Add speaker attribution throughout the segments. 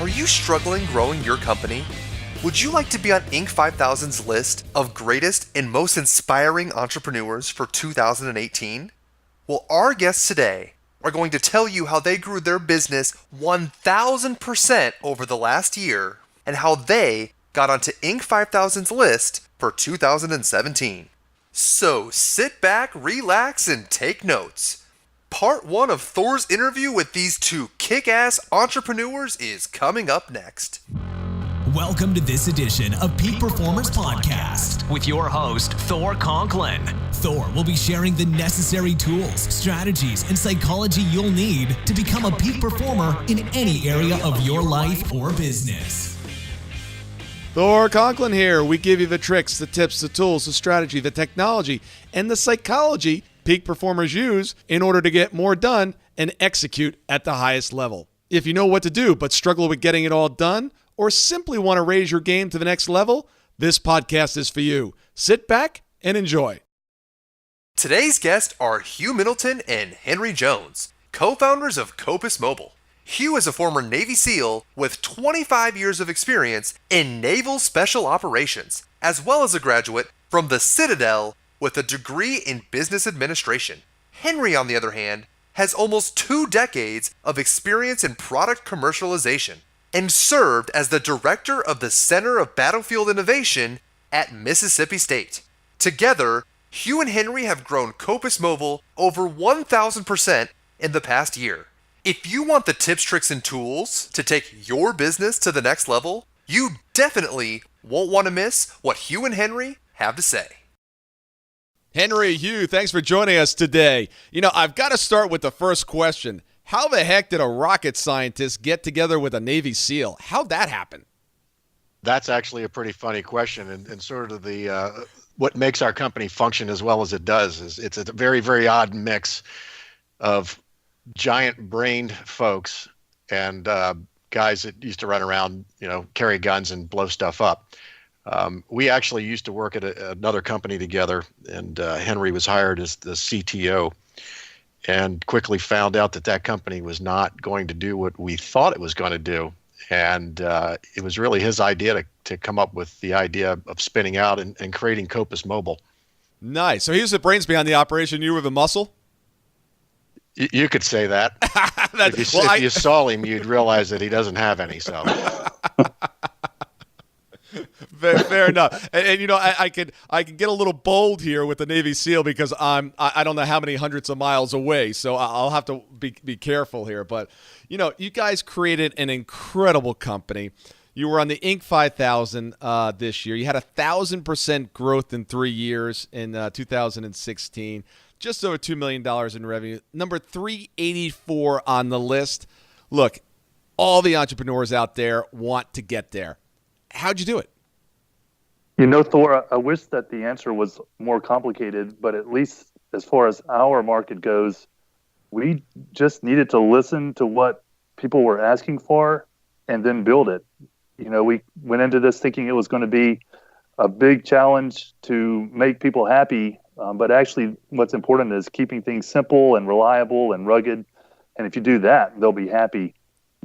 Speaker 1: Are you struggling growing your company? Would you like to be on Inc. 5000's list of greatest and most inspiring entrepreneurs for 2018? Well, our guests today are going to tell you how they grew their business 1,000% over the last year and how they got onto Inc. 5000's list for 2017. So sit back, relax, and take notes. Part 1 of Thor's interview with these two kick-ass entrepreneurs is coming up next.
Speaker 2: Welcome to this edition of Peak Performance Podcast with your host, Thor Conklin. Thor will be sharing the necessary tools, strategies, and psychology you'll need to become a peak performer in any area of your life or business.
Speaker 3: Thor Conklin here. We give you the tricks, the tips, the tools, the strategy, the technology, and the psychology peak performers use in order to get more done and execute at the highest level. If you know what to do but struggle with getting it all done, or simply want to raise your game to the next level, this podcast is for you. Sit back and enjoy.
Speaker 1: Today's guests are Hugh Middleton and Henry Jones, co-founders of Copus Mobile. Hugh is a former Navy SEAL with 25 years of experience in naval special operations, as well as a graduate from the Citadel with a degree in business administration. Henry, on the other hand, has almost 2 decades of experience in product commercialization and served as the director of the Center of Battlefield Innovation at Mississippi State. Together, Hugh and Henry have grown Copus Mobile over 1,000% in the past year. If you want the tips, tricks, and tools to take your business to the next level, you definitely won't want to miss what Hugh and Henry have to say.
Speaker 3: Henry, Hugh, thanks for joining us today. You know, I've got to start with the first question. How the heck did a rocket scientist get together with a Navy SEAL? How'd that happen?
Speaker 4: That's actually a pretty funny question, and sort of the what makes our company function as well as it does is it's a very, very odd mix of giant-brained folks and guys that used to run around, carry guns and blow stuff up. We actually used to work at another company together, and Henry was hired as the CTO and quickly found out that company was not going to do what we thought it was going to do. And it was really his idea to come up with the idea of spinning out and creating Copus Mobile.
Speaker 3: Nice. So he was the brains behind the operation. You were the muscle?
Speaker 4: You could say that. If you saw him, you'd realize that he doesn't have any. So.
Speaker 3: Fair enough. And I could get a little bold here with the Navy SEAL because I don't know how many hundreds of miles away, so I'll have to be careful here. But you guys created an incredible company. You were on the Inc. 5000 this year. You had 1,000% growth in 3 years in 2016. Just over $2 million in revenue. Number 384 on the list. Look, all the entrepreneurs out there want to get there. How'd you do it?
Speaker 5: Thor, I wish that the answer was more complicated, but at least as far as our market goes, we just needed to listen to what people were asking for and then build it. We went into this thinking it was going to be a big challenge to make people happy, but actually what's important is keeping things simple and reliable and rugged. And if you do that, they'll be happy.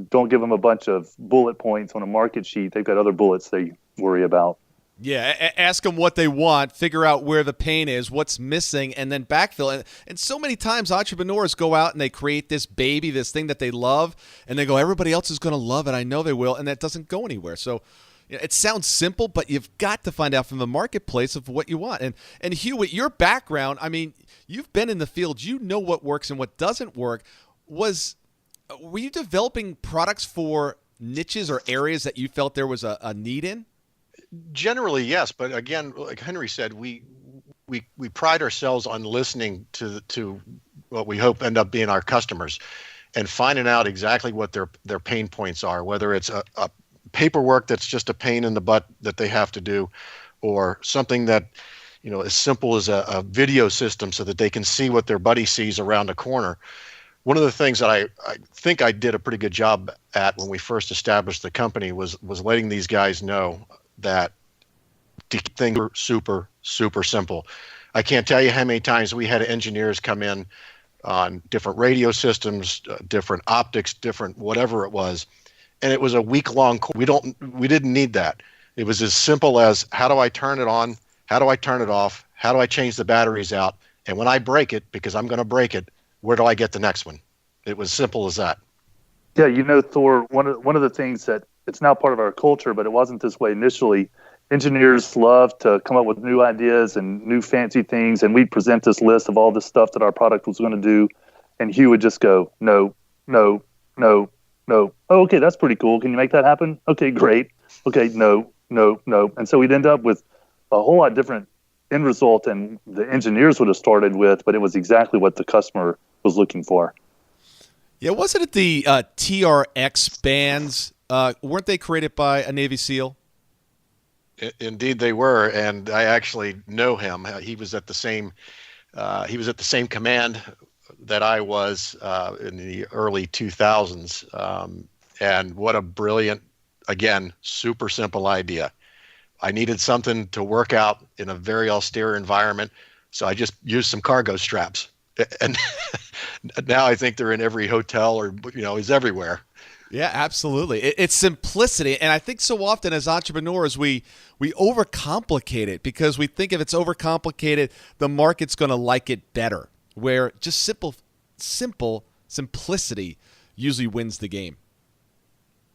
Speaker 5: Don't give them a bunch of bullet points on a market sheet. They've got other bullets they worry about.
Speaker 3: Yeah, ask them what they want, figure out where the pain is, what's missing, and then backfill. And so many times entrepreneurs go out and they create this baby, this thing that they love, and they go, everybody else is going to love it. I know they will, and that doesn't go anywhere. So it sounds simple, but you've got to find out from the marketplace of what you want. And Hugh, with your background, I mean, you've been in the field. You know what works and what doesn't work. Were you developing products for niches or areas that you felt there was a need in?
Speaker 4: Generally, yes, but again, like Henry said, we pride ourselves on listening to what we hope end up being our customers, and finding out exactly what their pain points are. Whether it's a paperwork that's just a pain in the butt that they have to do, or something that as simple as a video system so that they can see what their buddy sees around the corner. One of the things that I think I did a pretty good job at when we first established the company was letting these guys know that things were super, super simple. I can't tell you how many times we had engineers come in on different radio systems, different optics, different whatever it was, and it was a week-long. We didn't need that. It was as simple as, how do I turn it on? How do I turn it off? How do I change the batteries out? And when I break it, because I'm going to break it, where do I get the next one? It was simple as that.
Speaker 5: Yeah, Thor, one of the things that it's now part of our culture, but it wasn't this way initially. Engineers love to come up with new ideas and new fancy things, and we'd present this list of all the stuff that our product was going to do, and Hugh would just go, no, no, no, no. Oh, okay, that's pretty cool. Can you make that happen? Okay, great. Okay, no, no, no. And so we'd end up with a whole lot different end result than the engineers would have started with, but it was exactly what the customer was looking for.
Speaker 3: Yeah, wasn't it the TRX bands? Weren't they created by a Navy SEAL?
Speaker 4: Indeed, they were, and I actually know him. He was at the same command that I was in the early 2000s. And what a brilliant, again, super simple idea. I needed something to work out in a very austere environment, so I just used some cargo straps. And now I think they're in every hotel, or is everywhere.
Speaker 3: Yeah, absolutely. It's simplicity, and I think so often as entrepreneurs we overcomplicate it because we think if it's overcomplicated, the market's going to like it better. Where just simple simplicity usually wins the game.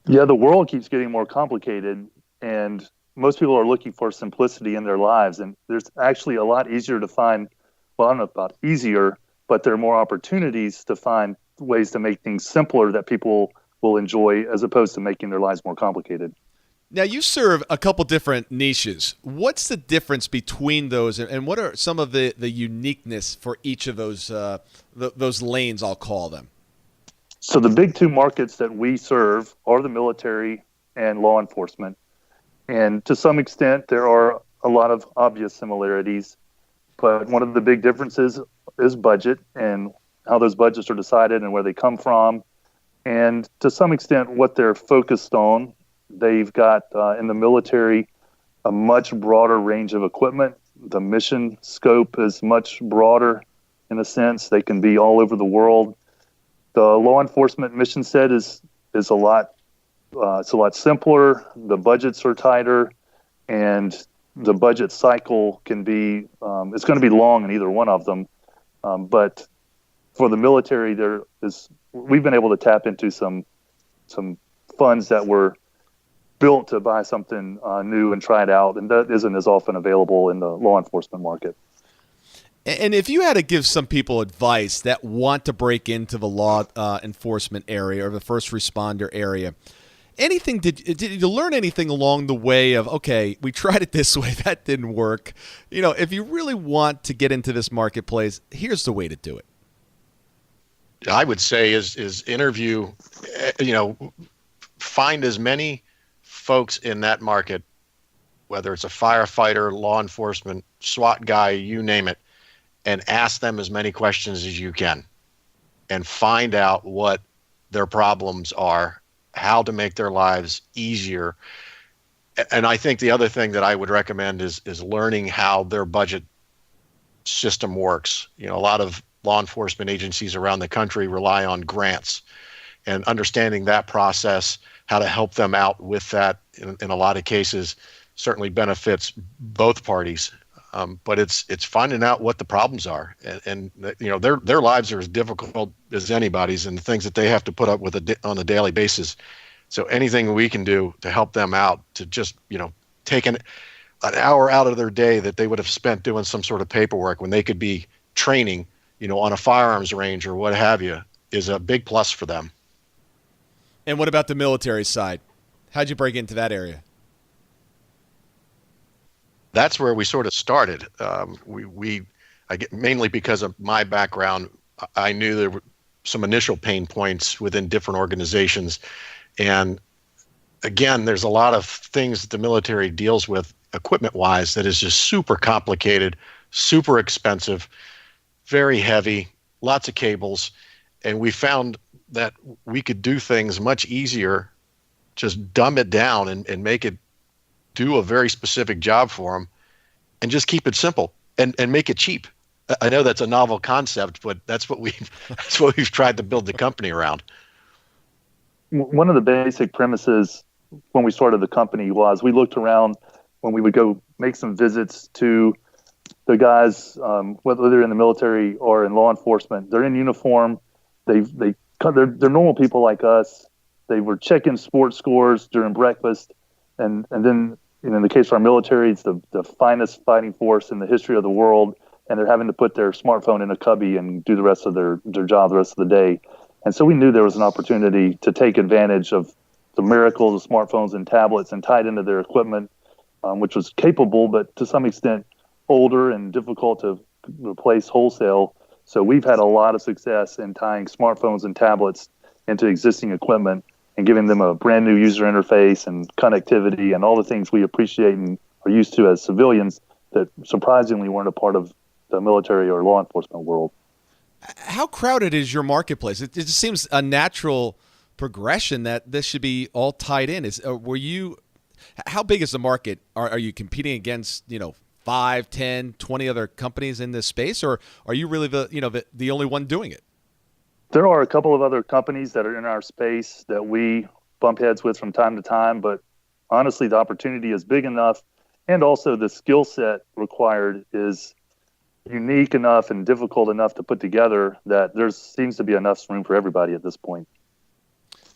Speaker 5: Yeah, the world keeps getting more complicated, and most people are looking for simplicity in their lives, and there's actually a lot easier to find. Well, I don't know about easier, but there are more opportunities to find ways to make things simpler that people will enjoy, as opposed to making their lives more complicated.
Speaker 3: Now, you serve a couple different niches. What's the difference between those, and what are some of the uniqueness for each of those lanes, I'll call them?
Speaker 5: So the big two markets that we serve are the military and law enforcement. And to some extent, there are a lot of obvious similarities. But one of the big differences is budget and how those budgets are decided and where they come from. And to some extent, what they're focused on. They've got, in the military, a much broader range of equipment. The mission scope is much broader in a sense. They can be all over the world. The law enforcement mission set is a lot it's a lot simpler. The budgets are tighter, and the budget cycle can be it's going to be long in either one of them. But for the military, we've been able to tap into some funds that were built to buy something new and try it out, and that isn't as often available in the law enforcement market.
Speaker 3: And if you had to give some people advice that want to break into the law enforcement area or the first responder area, did you learn anything along the way of, okay, we tried it this way, that didn't work. If you really want to get into this marketplace, here's the way to do it.
Speaker 4: I would say is interview, find as many folks in that market, whether it's a firefighter, law enforcement, SWAT guy, you name it, and ask them as many questions as you can and find out what their problems are, how to make their lives easier. And I think the other thing that I would recommend is learning how their budget system works. A lot of law enforcement agencies around the country rely on grants, and understanding that process, how to help them out with that in a lot of cases certainly benefits both parties. But it's finding out what the problems are, and their lives are as difficult as anybody's, and the things that they have to put up with on a daily basis. So anything we can do to help them out, to just take an hour out of their day that they would have spent doing some sort of paperwork when they could be training, on a firearms range or what have you, is a big plus for them.
Speaker 3: And what about the military side? How'd you break into that area?
Speaker 4: That's where we sort of started. Mainly because of my background, I knew there were some initial pain points within different organizations. And again, there's a lot of things that the military deals with equipment-wise that is just super complicated, super expensive, very heavy, lots of cables. And we found that we could do things much easier, just dumb it down and make it do a very specific job for them, and just keep it simple and make it cheap. I know that's a novel concept, but that's what we've tried to build the company around.
Speaker 5: one of the basic premises when we started the company was we looked around when we would go make some visits to the guys, whether they're in the military or in law enforcement. They're in uniform. They're normal people like us. They were checking sports scores during breakfast, and then in the case of our military, it's the finest fighting force in the history of the world, and they're having to put their smartphone in a cubby and do the rest of their job the rest of the day. And so we knew there was an opportunity to take advantage of the miracle of smartphones and tablets and tie it into their equipment, which was capable, but to some extent older and difficult to replace wholesale. So we've had a lot of success in tying smartphones and tablets into existing equipment and giving them a brand new user interface and connectivity and all the things we appreciate and are used to as civilians that surprisingly weren't a part of the military or law enforcement world.
Speaker 3: How crowded is your marketplace? It just seems a natural progression that this should be all tied in. How big is the market? Are you competing against, 5, 10, 20 other companies in this space, or are you really the only one doing it?
Speaker 5: There are a couple of other companies that are in our space that we bump heads with from time to time, but honestly, the opportunity is big enough, and also the skill set required is unique enough and difficult enough to put together that there seems to be enough room for everybody at this point.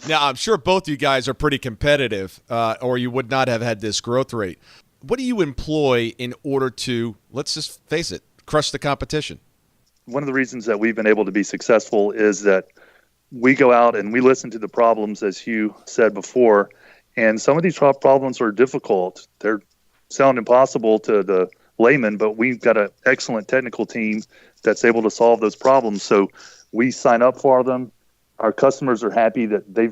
Speaker 3: Now, I'm sure both you guys are pretty competitive, or you would not have had this growth rate. What do you employ in order to, let's just face it, crush the competition?
Speaker 5: One of the reasons that we've been able to be successful is that we go out and we listen to the problems, as Hugh said before, and some of these problems are difficult. They sound impossible to the layman, but we've got an excellent technical team that's able to solve those problems. So we sign up for them. Our customers are happy that they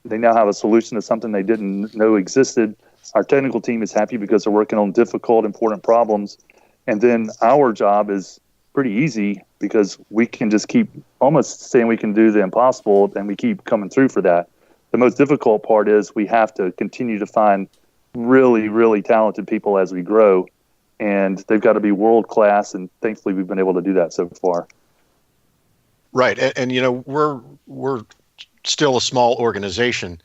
Speaker 5: now have a solution to something they didn't know existed. Our technical team is happy because they're working on difficult, important problems. And then our job is pretty easy because we can just keep almost saying we can do the impossible, and we keep coming through for that. The most difficult part is we have to continue to find really, really talented people as we grow, and they've got to be world class, and thankfully we've been able to do that so far.
Speaker 4: Right, and we're still a small organization.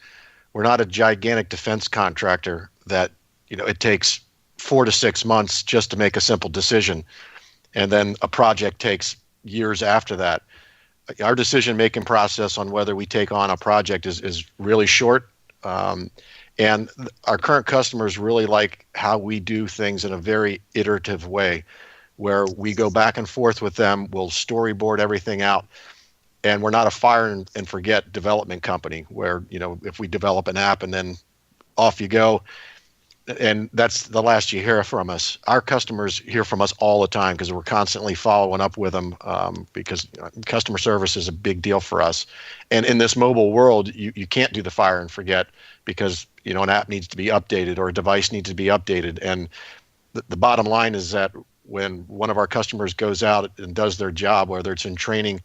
Speaker 4: We're not a gigantic defense contractor that it takes 4 to 6 months just to make a simple decision, and then a project takes years after that. Our decision-making process on whether we take on a project is really short, and our current customers really like how we do things in a very iterative way, where we go back and forth with them. We'll storyboard everything out, and we're not a fire and forget development company where if we develop an app and then off you go, and that's the last you hear from us. Our customers hear from us all the time because we're constantly following up with them, because customer service is a big deal for us. And in this mobile world, you can't do the fire and forget because an app needs to be updated or a device needs to be updated. And the bottom line is that when one of our customers goes out and does their job, whether it's in training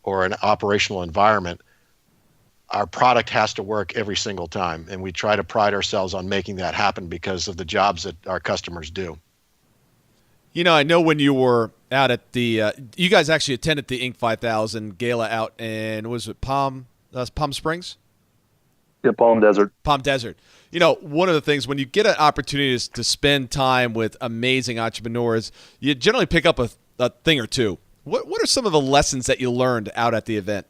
Speaker 4: or an operational environment, our product has to work every single time, and we try to pride ourselves on making that happen because of the jobs that our customers do.
Speaker 3: I know when you were out at the you guys actually attended the Inc. 5000 gala out in, was it Palm Springs?
Speaker 5: Yeah, Palm Desert.
Speaker 3: Palm Desert. One of the things when you get an opportunity to spend time with amazing entrepreneurs, you generally pick up a thing or two. What are some of the lessons that you learned out at the event?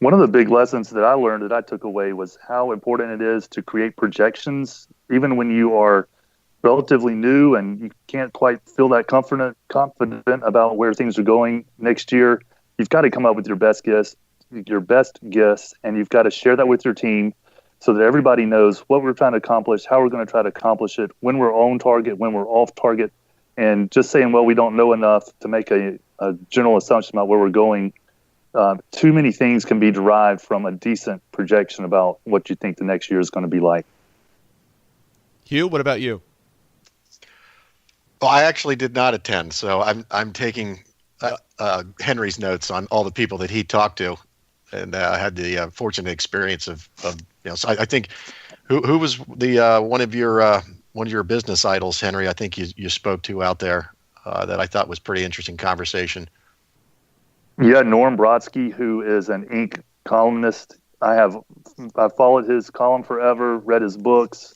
Speaker 5: One of the big lessons that I learned that I took away was how important it is to create projections, even when you are relatively new and you can't quite feel that confident about where things are going next year. You've got to come up with your best guess, and you've got to share that with your team so that everybody knows what we're trying to accomplish, how we're going to try to accomplish it, when we're on target, when we're off target, and just saying, well, we don't know enough to make a general assumption about where we're going. Too many things can be derived from a decent projection about what you think the next year is going to be like.
Speaker 3: Hugh, what about you?
Speaker 4: Well, I actually did not attend, so I'm taking Henry's notes on all the people that he talked to, and I had the fortunate experience of So I think who was the one of your business idols, Henry? I think you spoke to out there that I thought was pretty interesting conversation.
Speaker 5: Yeah, Norm Brodsky, who is an Inc. columnist. I've followed his column forever, read his books,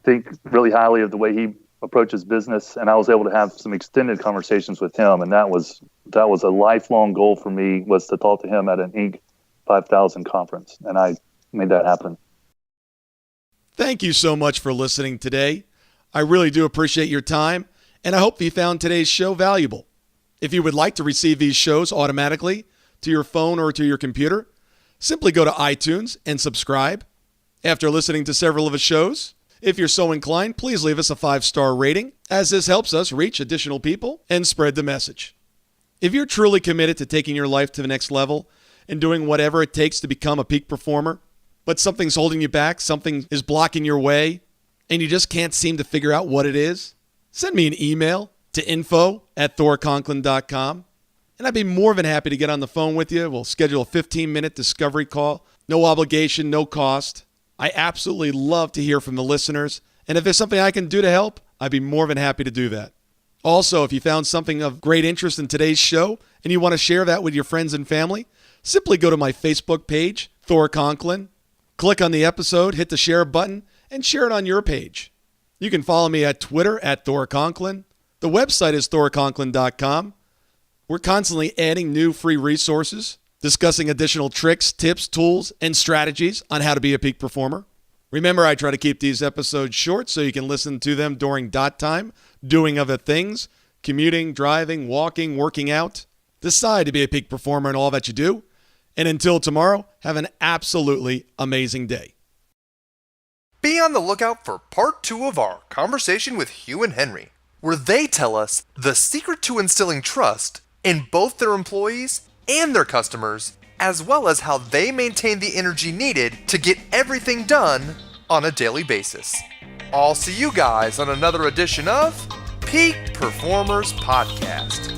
Speaker 5: think really highly of the way he approaches business, and I was able to have some extended conversations with him, and that was a lifelong goal for me, was to talk to him at an Inc. 5000 conference, and I made that happen.
Speaker 3: Thank you so much for listening today. I really do appreciate your time, and I hope you found today's show valuable. If you would like to receive these shows automatically to your phone or to your computer, simply go to iTunes and subscribe. After listening to several of the shows, if you're so inclined, please leave us a 5-star rating, as this helps us reach additional people and spread the message. If you're truly committed to taking your life to the next level and doing whatever it takes to become a peak performer, but something's holding you back, something is blocking your way, and you just can't seem to figure out what it is, send me an email to info@thorconklin.com, and I'd be more than happy to get on the phone with you. We'll schedule a 15-minute discovery call. No obligation, no cost. I absolutely love to hear from the listeners, and if there's something I can do to help, I'd be more than happy to do that. Also, if you found something of great interest in today's show and you want to share that with your friends and family, simply go to my Facebook page, Thor Conklin, click on the episode, hit the share button, and share it on your page. You can follow me at Twitter at Thor Conklin. The website is thorconklin.com. We're constantly adding new free resources, discussing additional tricks, tips, tools, and strategies on how to be a peak performer. Remember, I try to keep these episodes short so you can listen to them during dot time, doing other things, commuting, driving, walking, working out. Decide to be a peak performer in all that you do. And until tomorrow, have an absolutely amazing day.
Speaker 1: Be on the lookout for part 2 of our conversation with Hugh and Henry, where they tell us the secret to instilling trust in both their employees and their customers, as well as how they maintain the energy needed to get everything done on a daily basis. I'll see you guys on another edition of Peak Performers Podcast.